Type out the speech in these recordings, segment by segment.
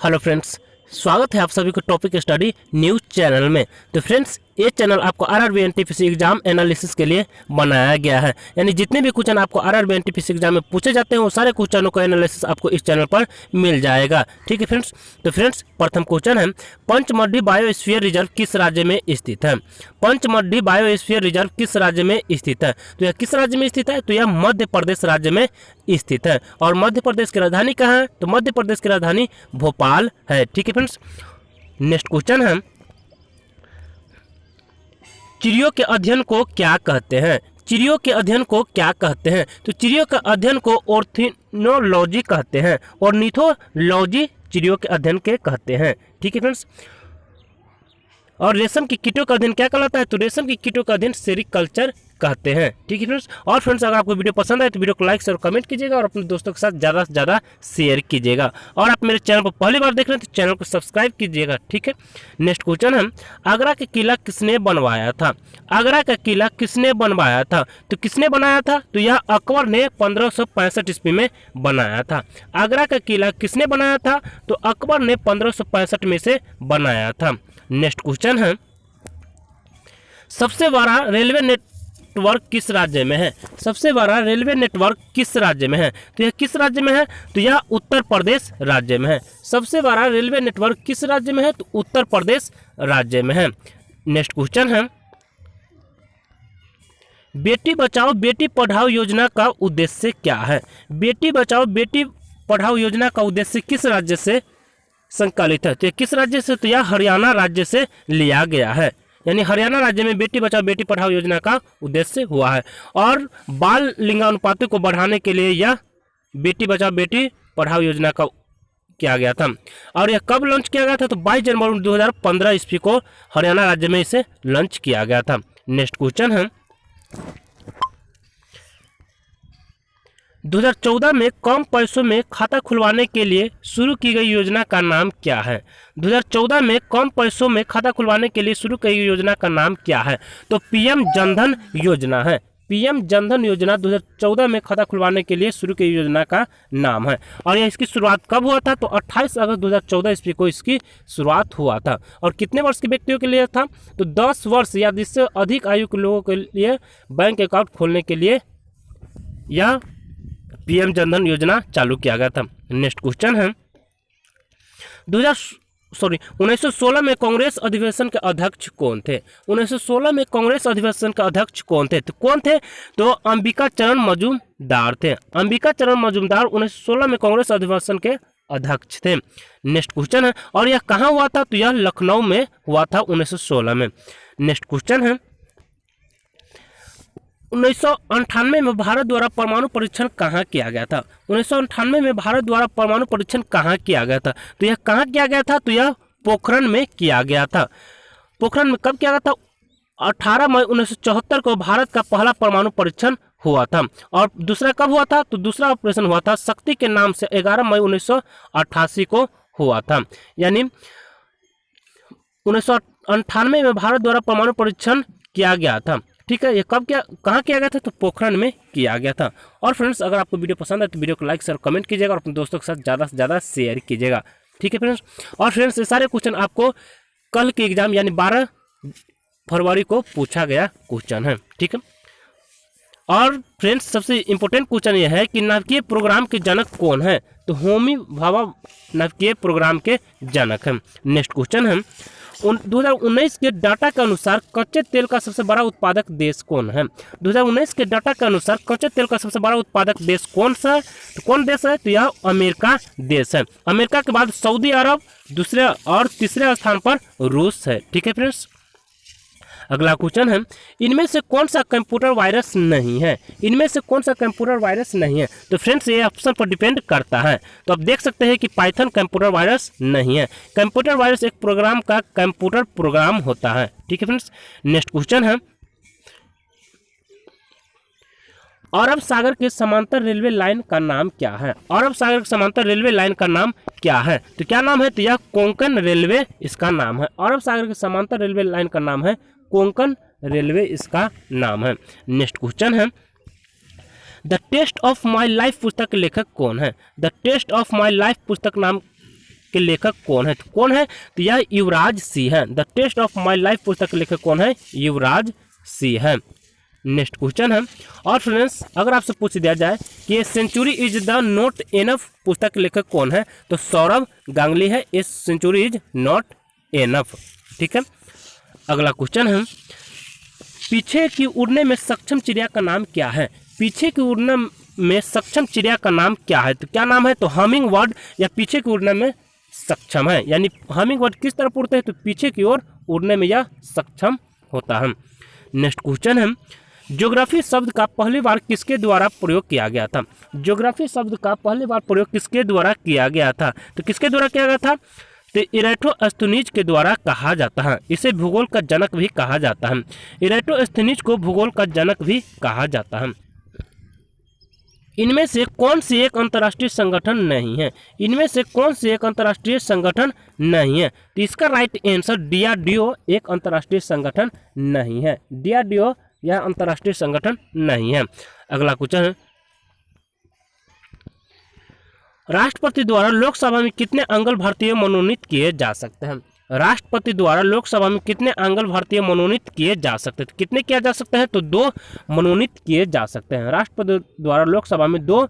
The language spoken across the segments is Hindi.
हेलो फ्रेंड्स, स्वागत है आप सभी को टॉपिक स्टडी न्यूज़ चैनल में। तो फ्रेंड्स, ये चैनल आपको आरआरबी एनटीपीसी एग्जाम एनालिसिस के लिए बनाया गया है। यानी जितने भी क्वेश्चन आपको आरआरबी एनटीपीसी एग्जाम में पूछे जाते हैं वो सारे क्वेश्चनों का एनालिसिस आपको इस चैनल पर मिल जाएगा। ठीक है फ्रेंड्स। तो फ्रेंड्स, प्रथम क्वेश्चन है, पंचमढ़ी बायोस्फीयर रिजर्व किस राज्य में स्थित है? पंचमढ़ी बायोस्फीयर रिजर्व किस राज्य में स्थित है? तो यह किस राज्य में स्थित है? तो यह मध्य प्रदेश राज्य में स्थित है। और मध्य प्रदेश की राजधानी कहाँ है? तो मध्य प्रदेश की राजधानी भोपाल है। ठीक है फ्रेंड्स। नेक्स्ट क्वेश्चन है, चिड़ियों के अध्ययन को क्या कहते हैं? चिड़ियों के अध्ययन को क्या कहते हैं? तो चिड़ियों के अध्ययन को ऑर्निथोलॉजी कहते हैं। ऑर्निथोलॉजी चिड़ियों के अध्ययन के कहते हैं। ठीक है फ्रेंड्स। और रेशम की कीटों का अध्ययन क्या कहलाता है? तो रेशम की कीटों का अध्ययन सेरिकल्चर कहते हैं। ठीक है फ्रेंड्स। और फ्रेंड्स, अगर आपको वीडियो पसंद आए तो वीडियो को लाइक और कमेंट कीजिएगा और अपने दोस्तों के साथ ज़्यादा से ज़्यादा शेयर कीजिएगा। और आप मेरे चैनल पर पहली बार देख रहे हैं तो चैनल को सब्सक्राइब कीजिएगा। ठीक है। नेक्स्ट क्वेश्चन है, आगरा का किला किसने बनवाया था? आगरा का किला किसने बनवाया था? तो किसने बनाया था? तो यह अकबर ने 1565 ईस्वी में बनाया था। आगरा का किला किसने बनाया था? तो अकबर ने 1565 में से बनाया था। नेक्स्ट क्वेश्चन है, सबसे बड़ा रेलवे नेटवर्क किस राज्य में है? सबसे बड़ा रेलवे नेटवर्क किस राज्य में है? तो यह किस राज्य में है? तो यह उत्तर प्रदेश राज्य में है। सबसे बड़ा रेलवे नेटवर्क किस राज्य में है? तो उत्तर प्रदेश राज्य में है। नेक्स्ट क्वेश्चन है, बेटी बचाओ बेटी पढ़ाओ योजना का उद्देश्य क्या है? बेटी बचाओ बेटी पढ़ाओ योजना का उद्देश्य किस राज्य से संकलित है? तो किस राज्य से? तो यह हरियाणा राज्य से लिया गया है। यानी हरियाणा राज्य में बेटी बचाओ बेटी पढ़ाओ योजना का उद्देश्य हुआ है। और बाल लिंगानुपात को बढ़ाने के लिए यह बेटी बचाओ बेटी पढ़ाओ योजना का किया गया था। और यह कब लॉन्च किया गया था? तो 22 जनवरी 2015 ईस्वी को हरियाणा राज्य में इसे लॉन्च किया गया था। नेक्स्ट क्वेश्चन है, 2014 में कम पैसों में खाता खुलवाने के लिए शुरू की गई योजना का नाम क्या है? 2014 में कम पैसों में खाता खुलवाने के लिए शुरू की गई योजना का नाम क्या है? तो पीएम जनधन योजना है। पीएम जनधन योजना 2014 में खाता खुलवाने के लिए शुरू की योजना का नाम है। और यह इसकी शुरुआत कब हुआ था? तो 28 अगस्त 2014 ईस्वी को इसकी शुरुआत हुआ था। और कितने वर्ष के व्यक्तियों के लिए था? तो 10 वर्ष या इससे अधिक आयु के लोगों के लिए बैंक अकाउंट खोलने के लिए यह पीएम जनधन योजना चालू किया गया था। नेक्स्ट क्वेश्चन है, 1916 में कांग्रेस अधिवेशन के अध्यक्ष कौन थे? 1916 में कांग्रेस अधिवेशन के अध्यक्ष कौन थे? तो कौन थे? तो अंबिका चरण मजूमदार थे। अंबिका चरण मजूमदार 1916 में कांग्रेस अधिवेशन के अध्यक्ष थे। नेक्स्ट क्वेश्चन है, और यह कहाँ हुआ था? तो यह लखनऊ में हुआ था 1916 में। नेक्स्ट क्वेश्चन है, 1998 में भारत द्वारा परमाणु परीक्षण कहाँ किया गया था? 1998 में भारत द्वारा परमाणु परीक्षण कहाँ किया गया था? तो यह कहाँ किया गया था? तो यह पोखरण में किया गया था। पोखरण में कब किया गया था? 18 मई 1974 को भारत का पहला परमाणु परीक्षण हुआ था। और दूसरा कब हुआ था? तो दूसरा ऑपरेशन हुआ था शक्ति के नाम से 11 मई 1988 को हुआ था। यानी 1998 में भारत द्वारा परमाणु परीक्षण किया गया था। ठीक है। ये कब क्या कहाँ किया गया था? तो पोखरण में किया गया था। और फ्रेंड्स, अगर आपको वीडियो पसंद है तो वीडियो को लाइक और कमेंट कीजिएगा और अपने दोस्तों के साथ ज़्यादा से ज़्यादा शेयर कीजिएगा। ठीक है फ्रेंड्स। और फ्रेंड्स, ये सारे क्वेश्चन आपको कल के एग्जाम यानी 12 फरवरी को पूछा गया क्वेश्चन है। ठीक है। और फ्रेंड्स, सबसे इम्पोर्टेंट क्वेश्चन ये है कि नाभिकीय प्रोग्राम के जनक कौन है? तो होमी भाभा नाभिकीय प्रोग्राम के जनक हैं। नेक्स्ट क्वेश्चन है, 2019 के डाटा के अनुसार कच्चे तेल का सबसे बड़ा उत्पादक देश कौन है? 2019 के डाटा के अनुसार कच्चे तेल का सबसे बड़ा उत्पादक देश कौन सा है? तो कौन देश है? तो यह अमेरिका देश है। अमेरिका के बाद सऊदी अरब दूसरे और तीसरे स्थान पर रूस है। ठीक है फ्रेंड्स। अगला क्वेश्चन है, इनमें से कौन सा कंप्यूटर वायरस नहीं है? इनमें से कौन सा कंप्यूटर वायरस नहीं है? तो फ्रेंड्स, ये ऑप्शन पर डिपेंड करता है। तो आप देख सकते हैं कि पाइथन कंप्यूटर वायरस नहीं है। कंप्यूटर वायरस एक प्रोग्राम का कंप्यूटर प्रोग्राम होता है। ठीक है फ्रेंड्स। नेक्स्ट क्वेश्चन है, अरब सागर के समांतर रेलवे लाइन का नाम क्या है? अरब सागर के समांतर रेलवे लाइन का नाम क्या है? तो क्या नाम है? तो यह कोंकण रेलवे इसका नाम है। अरब सागर के समांतर रेलवे लाइन का नाम है कोंकण रेलवे इसका नाम है। नेक्स्ट क्वेश्चन है, the test of my life पुस्तक के लेखक कौन है? The test of my life पुस्तक नाम के लेखक कौन है? तो कौन है? तो यह युवराज सिंह है। The test of my life पुस्तक के लेखक कौन है? युवराज सिंह है। नेक्स्ट क्वेश्चन है। और फ्रेंड्स अगर आपसे पूछ दिया जाए कि century is the not enough पुस्तक के लेखक कौन है? तो सौरभ गांगुली है। A century is not enough. ठीक है। अगला क्वेश्चन है, पीछे की उड़ने में सक्षम चिड़िया का नाम क्या है? पीछे की उड़ने में सक्षम चिड़िया का नाम क्या है? तो क्या नाम है? तो हमिंग बर्ड या पीछे की उड़ने में सक्षम है। यानी हमिंग बर्ड किस तरफ उड़ते हैं? तो पीछे की ओर उड़ने में यह सक्षम होता है। नेक्स्ट क्वेश्चन है, ज्योग्राफी शब्द का पहली बार किसके द्वारा प्रयोग किया गया था? ज्योग्राफी शब्द का पहली बार प्रयोग किसके द्वारा किया गया था? तो किसके द्वारा किया गया था? तो इरेटोस्थनीज के द्वारा कहा जाता है। इसे भूगोल का जनक भी कहा जाता है। इरेटोस्थनीज को भूगोल का जनक भी कहा जाता है। इनमें से कौन सी एक अंतर्राष्ट्रीय संगठन नहीं है? इनमें से कौन सी एक अंतर्राष्ट्रीय संगठन नहीं है? तो इसका राइट आंसर DRDO एक अंतर्राष्ट्रीय संगठन नहीं है। DRDO यह अंतर्राष्ट्रीय संगठन नहीं है। अगला क्वेश्चन है, राष्ट्रपति द्वारा लोकसभा में कितने आंग्ल भारतीय मनोनीत किए जा सकते हैं? राष्ट्रपति द्वारा लोकसभा में कितने आंग्ल भारतीय मनोनीत किए जा सकते हैं? कितने किया जा सकते हैं? तो 2 मनोनीत किए जा सकते हैं। राष्ट्रपति द्वारा लोकसभा में 2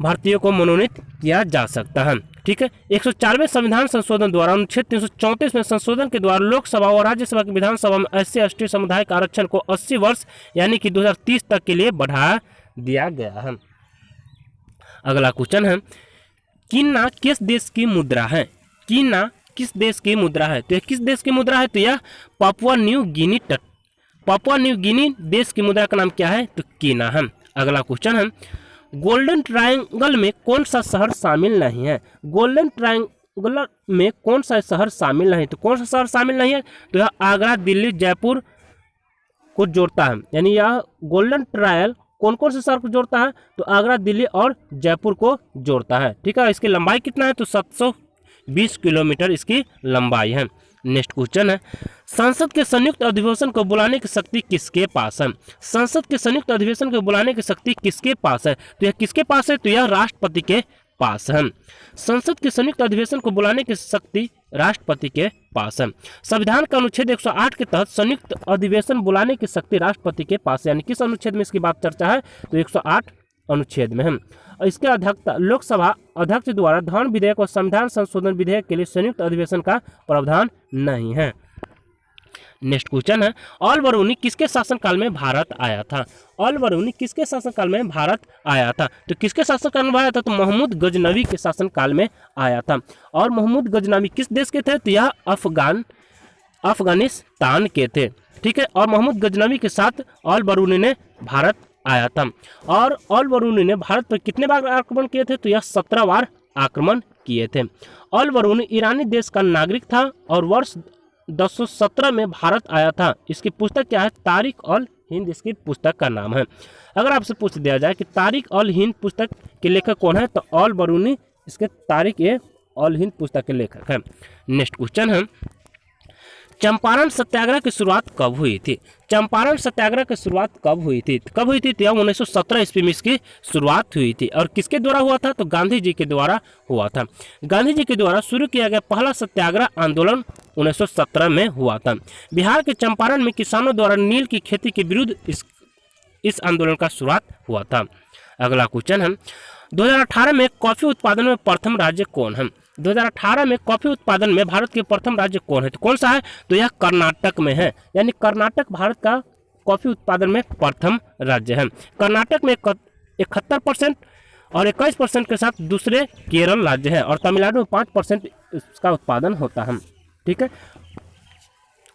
भारतीयों को मनोनीत किया जा सकता है। ठीक है। 104वें संविधान संशोधन द्वारा अनुच्छेद 334 में संशोधन के द्वारा लोकसभा और राज्यसभा की विधानसभा में SC/ST समुदाय के आरक्षण को 80 वर्ष यानी कि 2030 तक के लिए बढ़ा दिया गया है। अगला क्वेश्चन है, कीना किस देश की मुद्रा है? कीना किस देश की मुद्रा है? तो यह किस देश की मुद्रा है? तो यह पापुआ न्यू गिनी देश की मुद्रा का नाम क्या है? तो कीना है। अगला क्वेश्चन है, गोल्डन ट्रायंगल में कौन सा शहर शामिल नहीं है? गोल्डन ट्रायंगल में कौन सा शहर शामिल नहीं? तो कौन सा शहर शामिल नहीं है? तो यह आगरा, दिल्ली, जयपुर को जोड़ता है। यानी यह गोल्डन ट्रायल कौन कौन से शहर को जोड़ता है? तो आगरा, दिल्ली और जयपुर को जोड़ता है। ठीक है। इसकी लंबाई कितना है? तो 720 किलोमीटर इसकी लंबाई है। नेक्स्ट क्वेश्चन है, संसद के संयुक्त अधिवेशन को बुलाने की शक्ति किसके पास है? संसद के संयुक्त अधिवेशन को बुलाने की शक्ति किसके पास है? तो यह किसके पास है? तो यह राष्ट्रपति के पास है। संसद के संयुक्त अधिवेशन को बुलाने की शक्ति राष्ट्रपति के पास है। संविधान का अनुच्छेद 108 के तहत संयुक्त अधिवेशन बुलाने की शक्ति राष्ट्रपति के पास है। यानी किस अनुच्छेद में इसकी बात चर्चा है? तो 108 अनुच्छेद में है। और इसके अध्यक्षता लोकसभा अध्यक्ष द्वारा धन विधेयक और संविधान संशोधन विधेयक के लिए संयुक्त अधिवेशन का प्रावधान नहीं है। नेक्स्ट क्वेश्चन है, अल बरूनी किसके शासनकाल में भारत आया था? अल बरूनी किसके शासनकाल में भारत आया था? तो किसके शासनकाल में आया था? तो महमूद गजनवी के शासनकाल में आया था। और महमूद गजनवी किस देश के थे? तो यह अफगानिस्तान के थे। ठीक है। और महमूद गजनवी के साथ अल बरूनी ने भारत आया था। और अल बरूनी ने भारत पर कितने बार आक्रमण किए थे? तो यह 17 बार आक्रमण किए थे। अल बरूनी ईरानी देश का नागरिक था और वर्ष 1017 में भारत आया था। इसकी पुस्तक क्या है? तारिक अल हिंद इसकी पुस्तक का नाम है। अगर आपसे पूछ दिया जाए कि तारिक अल हिंद पुस्तक के लेखक कौन है? तो अल बरूनी इसके तारिक अल हिंद पुस्तक के लेखक है। नेक्स्ट क्वेश्चन है, चंपारण सत्याग्रह की शुरुआत कब हुई थी? चंपारण सत्याग्रह की शुरुआत कब हुई थी? कब हुई थी? तो 1917 ईस्वी में इसकी शुरुआत हुई थी। और किसके द्वारा हुआ था? तो गांधी जी के द्वारा हुआ था। गांधी जी के द्वारा शुरू किया गया पहला सत्याग्रह आंदोलन 1917 में हुआ था। बिहार के चंपारण में किसानों द्वारा नील की खेती के विरुद्ध इस आंदोलन का शुरुआत हुआ था। अगला क्वेश्चन है, 2018 में कॉफी उत्पादन में प्रथम राज्य कौन है? 2018 में कॉफी उत्पादन में भारत के प्रथम राज्य कौन है? तो कौन सा है? तो यह कर्नाटक में है। यानी कर्नाटक भारत का कॉफी उत्पादन में प्रथम राज्य है। कर्नाटक में 71% और 21% के साथ दूसरे केरल राज्य है। और तमिलनाडु में 5% इसका उत्पादन होता है। ठीक है।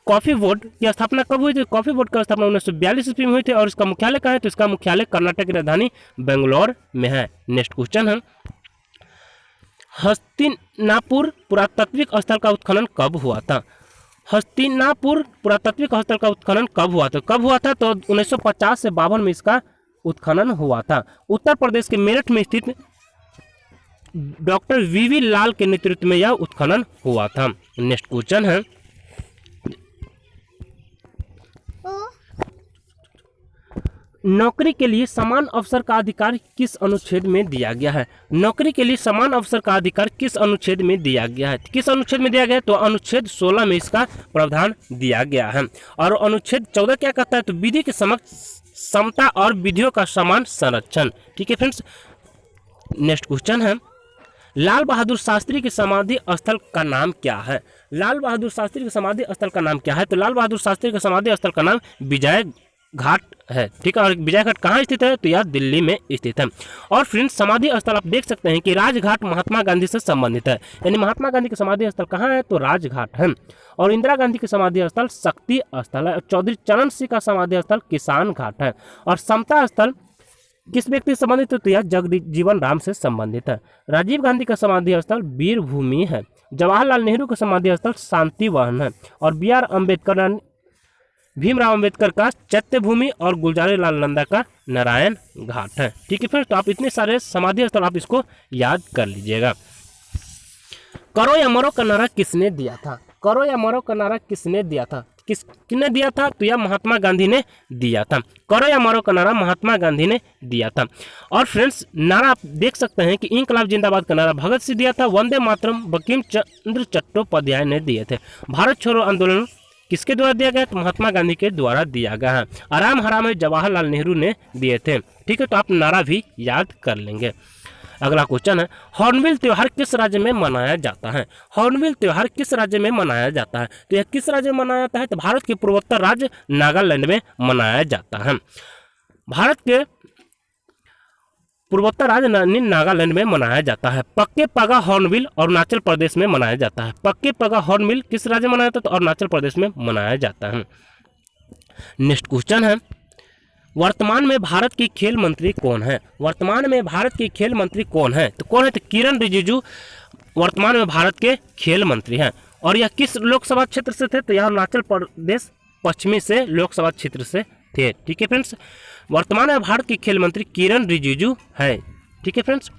कॉफी बोर्ड की स्थापना कब हुई थी? कॉफी बोर्ड की स्थापना 1942 ईस्वी में हुई थी। और इसका मुख्यालय कहाँ है? तो इसका मुख्यालय कर्नाटक की राजधानी बेंगलोर में है। नेक्स्ट क्वेश्चन है, हस्तिनापुर पुरातात्विक स्थल का उत्खनन कब हुआ था? हस्तिनापुर पुरातात्विक स्थल का उत्खनन कब हुआ था? कब हुआ था? तो 1950 से 52 में इसका उत्खनन हुआ था। उत्तर प्रदेश के मेरठ में स्थित डॉक्टर वीवी लाल के नेतृत्व में यह उत्खनन हुआ था। नेक्स्ट क्वेश्चन है, नौकरी के लिए समान अवसर का अधिकार किस अनुच्छेद में दिया गया है? नौकरी के लिए समान अवसर का अधिकार किस अनुच्छेद में दिया गया है? किस अनुच्छेद में दिया गया है? तो अनुच्छेद 16 में इसका प्रावधान दिया गया है। और अनुच्छेद 14 क्या कहता है? तो विधि के समक्ष समता और विधियों का समान संरक्षण। ठीक है फ्रेंड्स, नेक्स्ट क्वेश्चन है, लाल बहादुर शास्त्री के समाधि स्थल का नाम क्या है? लाल बहादुर शास्त्री के समाधि स्थल का नाम क्या है? तो लाल बहादुर शास्त्री के समाधि स्थल का नाम विजय घाट है। ठीक है, और विजय घाट कहाँ स्थित है? तो यह दिल्ली में स्थित है। और फ्रेंड्स, समाधि स्थल आप देख सकते हैं कि राजघाट महात्मा गांधी से संबंधित है, यानी महात्मा गांधी के समाधि स्थल कहाँ है? तो राजघाट है। और इंदिरा गांधी के समाधि स्थल शक्ति स्थल है। और चौधरी चरण सिंह का समाधि स्थल किसान घाट है। और समता स्थल किस व्यक्ति से संबंधित है? तो यह जगजीवन राम से संबंधित है। राजीव गांधी का समाधि स्थल वीर भूमि है। जवाहरलाल नेहरू का समाधि स्थल शांति वन है। और BR अम्बेडकर भीमराव अम्बेडकर का चैत्य भूमि और गुलजार लाल नंदा का नारायण घाट है। ठीक है फ्रेंड्स, तो आप इतने सारे समाधि स्थल आप इसको याद कर लीजिएगा। करो या मरो का नारा किसने दिया था? करो या मरो का नारा किसने दिया था? किसने दिया था? तो यह महात्मा गांधी ने दिया था। करो या मरो का नारा महात्मा गांधी ने दिया था। और फ्रेंड्स, नारा आप देख सकते हैं कि इंकलाब जिंदाबाद का नारा भगत सिंह दिया था। वंदे मातरम बंकिम चंद्र चट्टोपाध्याय ने दिए थे। भारत छोड़ो आंदोलन किसके द्वारा दिया गया? तो महात्मा गांधी के द्वारा दिया गया है। आराम हराम है जवाहरलाल नेहरू ने दिए थे। ठीक है, तो आप नारा भी याद कर लेंगे। अगला क्वेश्चन है, हॉर्नबिल त्योहार किस राज्य में मनाया जाता है? हॉर्नबिल त्योहार किस राज्य में मनाया जाता है? तो यह किस राज्य में मनाया जाता है? तो भारत के पूर्वोत्तर राज्य नागालैंड में मनाया जाता है। भारत के पूर्वोत्तर राज्य नागालैंड में मनाया जाता है। पक्के पगा हॉर्नबिल अरुणाचल प्रदेश में मनाया जाता है। पक्के पगा हॉर्नबिल किस राज्य में मनाया जाता है? तो अरुणाचल प्रदेश में मनाया जाता है। नेक्स्ट क्वेश्चन है, वर्तमान में भारत की खेल मंत्री कौन है? वर्तमान में भारत की खेल मंत्री कौन है? तो कौन है? तो किरण रिजिजू वर्तमान में भारत के खेल मंत्री हैं। और यह किस लोकसभा क्षेत्र से थे? तो यह अरुणाचल प्रदेश पश्चिमी से लोकसभा क्षेत्र से थे। ठीक है फ्रेंड्स, वर्तमान में भारत की खेल मंत्री किरण रिजिजू है। ठीक है फ्रेंड्स,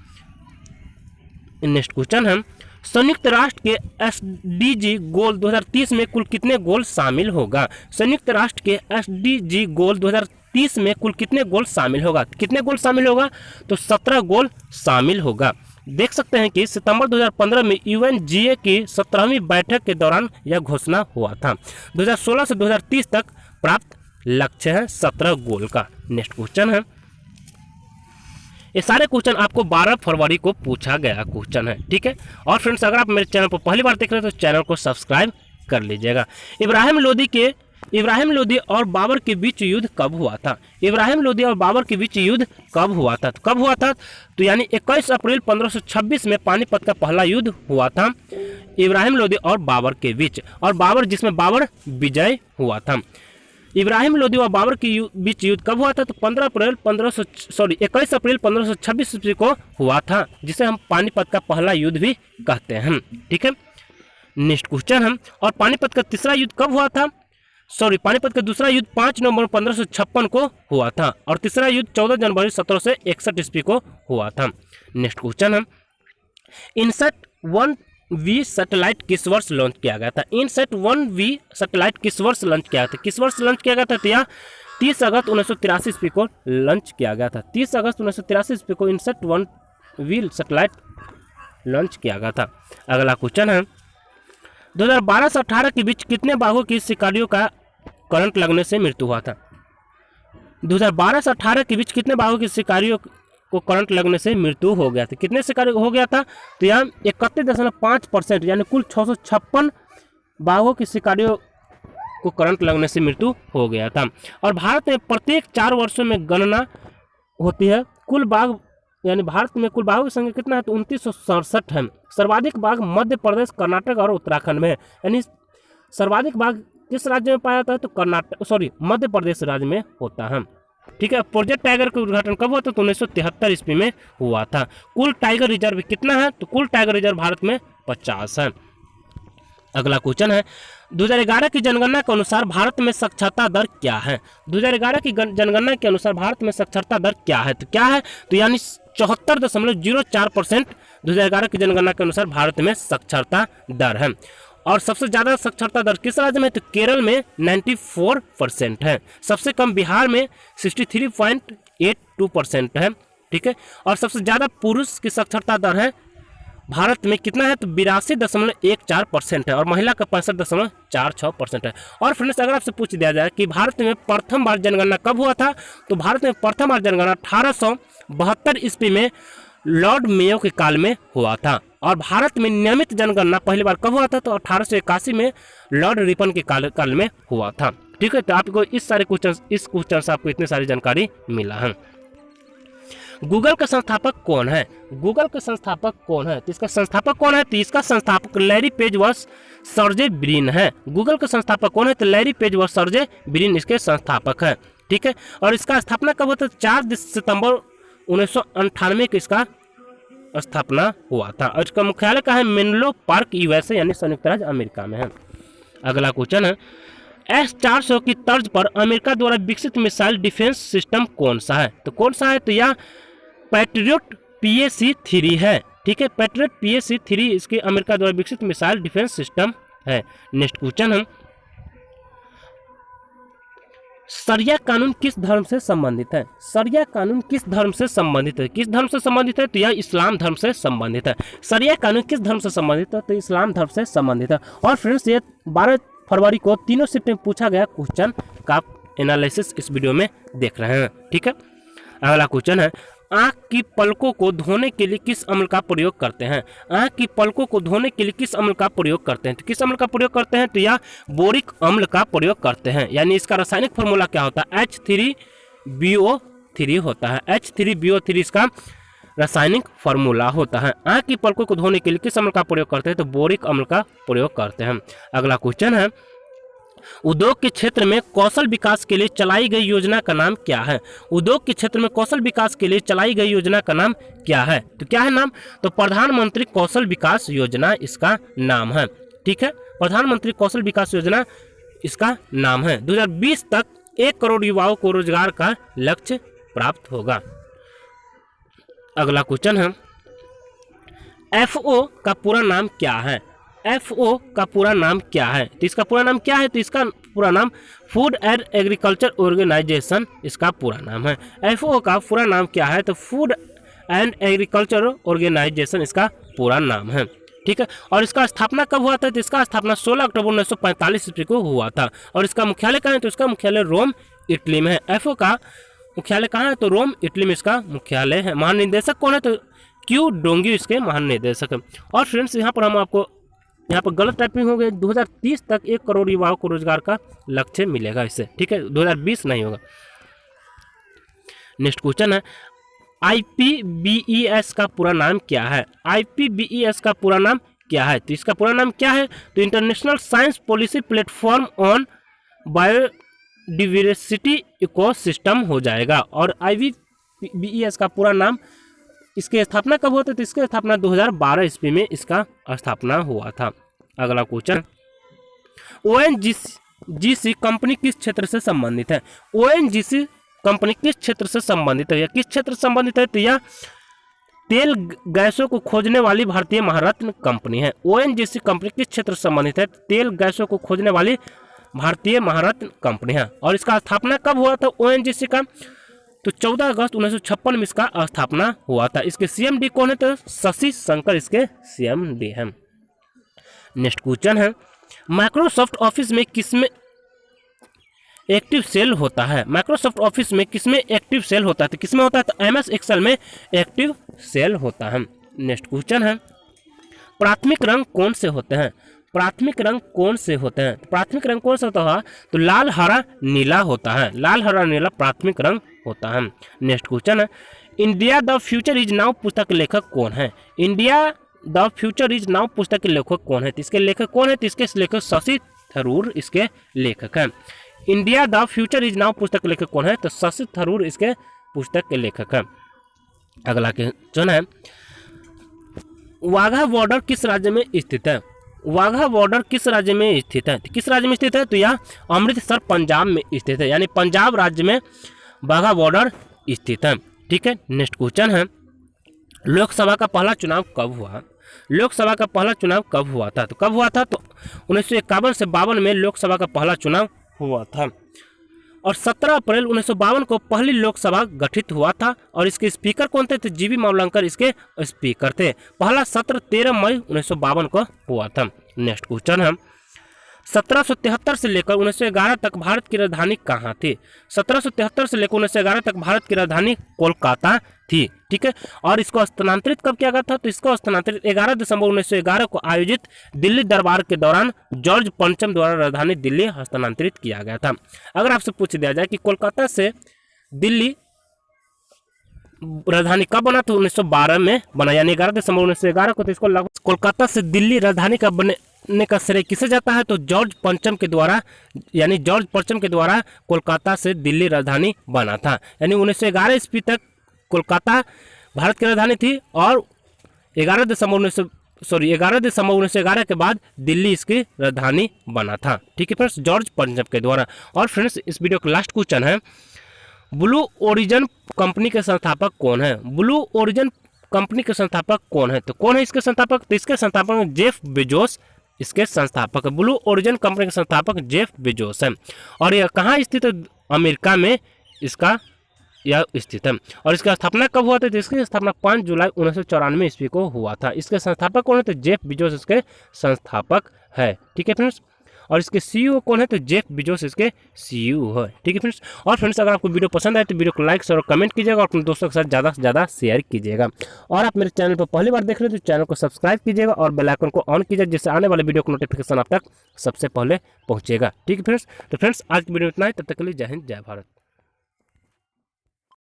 नेक्स्ट क्वेश्चन है, संयुक्त राष्ट्र के SDG गोल 2030 में कुल कितने गोल शामिल होगा? संयुक्त राष्ट्र के SDG गोल 2030 में कुल कितने गोल शामिल होगा? कितने गोल शामिल होगा? तो 17 गोल शामिल होगा। देख सकते हैं कि सितंबर 2015 में UNGA की 17वीं बैठक के दौरान यह घोषणा हुआ था। 2016 से 2030 तक प्राप्त लक्ष्य है 17 गोल का। नेक्स्ट क्वेश्चन है, ये सारे क्वेश्चन आपको 12 फरवरी को पूछा गया क्वेश्चन है। ठीक है, और फ्रेंड्स, अगर आप मेरे चैनल पर पहली बार देख रहे हैं तो चैनल को सब्सक्राइब कर लीजिएगा। इब्राहिम लोदी और बाबर के बीच युद्ध कब हुआ था? इब्राहिम लोदी और बाबर के बीच युद्ध कब हुआ था? तो कब हुआ था? तो यानी 21 अप्रैल 1526 में पानीपत का पहला युद्ध हुआ था इब्राहिम लोदी और बाबर के बीच, और बाबर जिसमें बाबर विजय हुआ था। इब्राहिम लोदी और बाबर के बीच युद्ध कब हुआ था? तो 21 अप्रैल 1526 ईस्वी को हुआ था, जिसे हम पानीपत का पहला युद्ध भी कहते हैं। ठीक है, नेक्स्ट क्वेश्चन हम, और पानीपत का तीसरा युद्ध कब हुआ था? पानीपत का दूसरा युद्ध 5 नवंबर 1556 को हुआ था, और तीसरा युद्ध 14 जनवरी 1761 ईस्वी को हुआ था। नेक्स्ट क्वेश्चन हम, इनसैट 1V सैटेलाइट किस वर्ष लॉन्च किया गया था? इनसैट 1V सैटेलाइट किस वर्ष लॉन्च किया था? किस वर्ष लॉन्च किया गया था? तो यह 30 अगस्त 1983 ईस्वी को लॉन्च किया गया था। 30 अगस्त 1983 ईस्वी को इनसैट 1V सैटेलाइट लॉन्च किया गया था। अगला क्वेश्चन है, 2012 से 18 के बीच कितने बाघों की शिकारियों का करंट लगने से मृत्यु हुआ था? 2012 से 18 के बीच कितने बाघों की शिकारियों को करंट लगने से मृत्यु हो गया था? कितने शिकारी हो गया था? तो यहाँ 31.5% यानी कुल 656 बाघों की शिकारियों को करंट लगने से मृत्यु हो गया था। और भारत में प्रत्येक 4 वर्षों में गणना होती है। कुल बाघ यानी भारत में कुल बाघों की संख्या कितना है? तो 2967 है। सर्वाधिक बाघ मध्य प्रदेश, कर्नाटक और उत्तराखंड में है। यानी सर्वाधिक बाघ किस राज्य में पाया जाता है? तो मध्य प्रदेश राज्य में होता है। ठीक है, प्रोजेक्ट टाइगर का उद्घाटन कब हुआ था? तो 1973 ईस्वी में हुआ था। कुल टाइगर रिजर्व कितना है? तो कुल टाइगर रिजर्व भारत में 50 है। अगला क्वेश्चन है, 2011 की जनगणना के अनुसार भारत में साक्षरता दर क्या है? 2011 की जनगणना के अनुसार भारत में साक्षरता दर क्या है? तो क्या है? तो यानी 74.04% 2011 की जनगणना के अनुसार भारत में साक्षरता दर है। और सबसे ज़्यादा साक्षरता दर किस राज्य में, तो केरल में 94% है। सबसे कम बिहार में 63.82% है। ठीक है, और सबसे ज़्यादा पुरुष की साक्षरता दर है भारत में कितना है, तो 82.14% है, और महिला का 65.46% है। और फ्रेंड्स अगर आपसे पूछ दिया जाए कि भारत में प्रथम बार जनगणना कब हुआ था, तो भारत में प्रथम बार जनगणना 1872 ईस्वी में लॉर्ड मेयो के काल में हुआ था। और भारत में नियमित जनगणना पहली बार कब हुआ था, तो 1881 में लॉर्ड रिपन के काल में हुआ था। ठीक है, तो आपको इस क्वेश्चन से आपको इतनी सारी जानकारी मिला है। गूगल का संस्थापक कौन है, गूगल का संस्थापक कौन है, तो इसका संस्थापक कौन है, तो इसका संस्थापक लैरी पेज व सर्जे ब्रिन है। गूगल का संस्थापक कौन है, तो लैरी पेज व सर्जे ब्रिन इसके संस्थापक है। ठीक है, और इसका स्थापना कब होता है, 4 सितंबर 1998 को इसका स्थापना हुआ था। और इसका मुख्यालय कहाँ है, मेनलो पार्क यूएसए यानी संयुक्त राज्य अमेरिका में है। अगला क्वेश्चन है, S-400 की तर्ज पर अमेरिका द्वारा विकसित मिसाइल डिफेंस सिस्टम कौन सा है, तो कौन सा है, तो यह पैट्रियट PAC-3 है। ठीक है, पैट्रियट PAC-3 इसके अमेरिका द्वारा विकसित मिसाइल डिफेंस सिस्टम है। नेक्स्ट क्वेश्चन है, शरिया कानून किस धर्म से संबंधित है, शरिया कानून किस धर्म से संबंधित है, किस धर्म से संबंधित है, तो यह इस्लाम धर्म से संबंधित है। शरिया कानून किस धर्म से संबंधित है, तो इस्लाम धर्म से संबंधित है। और फ्रेंड्स ये 12 फरवरी को तीनों शिफ्ट में पूछा गया क्वेश्चन का एनालिसिस इस वीडियो में देख रहे हैं। ठीक है, अगला क्वेश्चन है, आँख की पलकों को धोने के लिए किस अम्ल का प्रयोग करते हैं, आँख की पलकों को धोने के लिए किस अम्ल का प्रयोग करते हैं, तो किस अम्ल का प्रयोग करते हैं, तो यह बोरिक अम्ल का प्रयोग करते हैं। यानी इसका रासायनिक फार्मूला क्या होता है, H3BO3 होता है। H3BO3 इसका रासायनिक फार्मूला होता है। आँख की पलकों को धोने के लिए किस अम्ल का प्रयोग करते हैं, तो बोरिक अम्ल का प्रयोग करते हैं। अगला क्वेश्चन है, उद्योग के क्षेत्र में कौशल विकास के लिए चलाई गई योजना का नाम क्या है, उद्योग के क्षेत्र में कौशल विकास के लिए चलाई गई योजना का नाम क्या है, तो क्या है नाम, तो प्रधानमंत्री कौशल विकास योजना इसका नाम है। ठीक है, प्रधानमंत्री कौशल विकास योजना इसका नाम है। 2020 तक 1 करोड़ युवाओं को रोजगार का लक्ष्य प्राप्त होगा। अगला क्वेश्चन है, FO का पूरा नाम क्या है, FO का पूरा नाम क्या है, तो इसका पूरा नाम क्या है, तो इसका पूरा नाम फूड एंड एग्रीकल्चर ऑर्गेनाइजेशन इसका पूरा नाम है। FO का पूरा नाम क्या है, तो फूड एंड एग्रीकल्चर ऑर्गेनाइजेशन इसका पूरा नाम है। ठीक है, और इसका स्थापना कब हुआ था, तो इसका स्थापना 16 अक्टूबर 1945 ईस्वी को हुआ था। और इसका मुख्यालय कहाँ है, तो इसका मुख्यालय रोम इटली में है। FO का मुख्यालय कहाँ है, तो रोम इटली में इसका मुख्यालय है। महानिदेशक कौन है, तो क्यू डोंगी इसके महानिदेशक है। और फ्रेंड्स यहाँ पर हम आपको यहाँ पर गलत टाइपिंग हो गई, 2030 तक 1 करोड़ युवाओं को रोजगार का लक्ष्य मिलेगा इससे। ठीक है, 2020 नहीं होगा। नेक्स्ट क्वेश्चन है, IPBES का पूरा नाम क्या है, IPBES का पूरा नाम क्या है, तो इसका पूरा नाम क्या है, तो international science policy platform on biodiversity ecosystem हो जाएगा। और IPBES का पूरा नाम, इसकी स्थापना कब हुआ था, तो इसकी स्थापना 2012 ईस्वी में इसका स्थापना हुआ था। अगला क्वेश्चन, ONGC कंपनी किस क्षेत्र से संबंधित है, ONGC कंपनी किस क्षेत्र से संबंधित है, या किस क्षेत्र से संबंधित है, तो यह तेल गैसों को खोजने वाली भारतीय महारत्न कंपनी है। ONGC कंपनी किस क्षेत्र से संबंधित है, तेल गैसों को खोजने वाली भारतीय महारत्न कंपनी है। और इसका स्थापना कब हुआ था ONGC का, तो 14 अगस्त 1956 में इसका स्थापना हुआ था। इसके CMD कौन है, तो शशि शंकर इसके CMD हैं। नेक्स्ट क्वेश्चन है, माइक्रोसॉफ्ट ऑफिस में किसमें एक्टिव सेल होता है, माइक्रोसॉफ्ट ऑफिस में किसमें एक्टिव सेल होता है, तो किसमें होता है, तो MS एक्सेल में एक्टिव सेल होता है। नेक्स्ट क्वेश्चन है, प्राथमिक रंग कौन से होते हैं, प्राथमिक रंग कौन से होते हैं, प्राथमिक रंग कौन सा होता है, तो लाल हरा नीला होता है, लाल हरा नीला प्राथमिक रंग होता है। नेक्स्ट क्वेश्चन है, India the future is now पुस्तक के लेखक कौन है, India the future is now पुस्तक के लेखक कौन है, तो इसके लेखक कौन है, तो इसके लेखक शशि थरूर इसके लेखक हैं। India the future is now पुस्तक के लेखक कौन है, तो शशि थरूर इसके पुस्तक के लेखक हैं। अगला क्वेश्चन है, वाघा बॉर्डर किस राज्य में स्थित है, वाघा बॉर्डर किस राज्य में स्थित है, किस राज्य में स्थित है, तो यह अमृतसर पंजाब में स्थित है, यानी पंजाब राज्य में वाघा बॉर्डर स्थित है। ठीक है, नेक्स्ट क्वेश्चन है, लोकसभा का पहला चुनाव कब हुआ, लोकसभा का पहला चुनाव कब हुआ था? तो कब हुआ था? तो 1951 से 52 में लोकसभा का पहला चुनाव हुआ था। और 17 अप्रैल 1952 को पहली लोकसभा गठित हुआ था और इसके स्पीकर कौन थे? तो जीवी मावलंकर इसके स्पीकर थे। पहला सत्र 13 मई 1952 को हुआ था। नेक्स्ट क्वेश्चन है 1773 से लेकर 1911 तक भारत की राजधानी कहाँ थी? 1773 से लेकर 1911 तक भारत की राजधानी कोलकाता थी। ठीक है, और इसको स्थानांतरित कब किया गया था? तो इसको स्थानांतरित 11 दिसंबर 1911 को आयोजित दिल्ली दरबार के दौरान जॉर्ज पंचम द्वारा राजधानी दिल्ली हस्तांतरित किया गया था। अगर आपसे पूछ दिया जाए कि कोलकाता से दिल्ली राजधानी कब बना, तो 1912 में बना, यानी 11 दिसंबर 1911 को। तो इसको कोलकाता से दिल्ली राजधानी का बनने का श्रेय किसे जाता है? तो जॉर्ज पंचम के द्वारा, यानी जॉर्ज पंचम के द्वारा कोलकाता से दिल्ली राजधानी बना था। यानी 1911 ईस्वी तक कोलकाता भारत की राजधानी थी और 11 दिसंबर 1911 के बाद दिल्ली इसकी राजधानी बना था। ठीक है फ्रेंड्स, जॉर्ज पंचम के द्वारा। और फ्रेंड्स इस वीडियो का लास्ट क्वेश्चन है, ब्लू ओरिजिन कंपनी के संस्थापक कौन है? ब्लू ओरिजिन कंपनी के संस्थापक कौन है? तो कौन है इसके संस्थापक? तो इसके संस्थापक जेफ बेजोस इसके संस्थापक है। ब्लू ओरिजिन कंपनी के संस्थापक जेफ बेजोस है। और यह कहाँ स्थित है? अमेरिका में इसका यह स्थित है। और इसका स्थापना कब हुआ था? तो इसकी स्थापना 5 जुलाई 1994 ईस्वी को हुआ था। इसके संस्थापक कौन है? तो जेफ बेजोस इसके संस्थापक है। ठीक है फ्रेंड्स, और इसके सीईओ कौन है? तो जेफ बेजोस इसके सीईओ है। ठीक है फ्रेंड्स, और फ्रेंड्स अगर आपको वीडियो पसंद आए तो वीडियो को लाइक और कमेंट कीजिएगा और अपने दोस्तों के साथ ज़्यादा से ज़्यादा शेयर कीजिएगा। और आप मेरे चैनल पर पहली बार देख रहे हैं तो चैनल को सब्सक्राइब कीजिएगा और बेल आइकन को ऑन कीजिएगा, जिससे आने वाले वीडियो का नोटिफिकेशन आप तक सबसे पहले पहुँचेगा। ठीक है फ्रेंड्स, तो फ्रेंड्स आज की वीडियो इतना ही, तब तक के लिए जय हिंद जय भारत।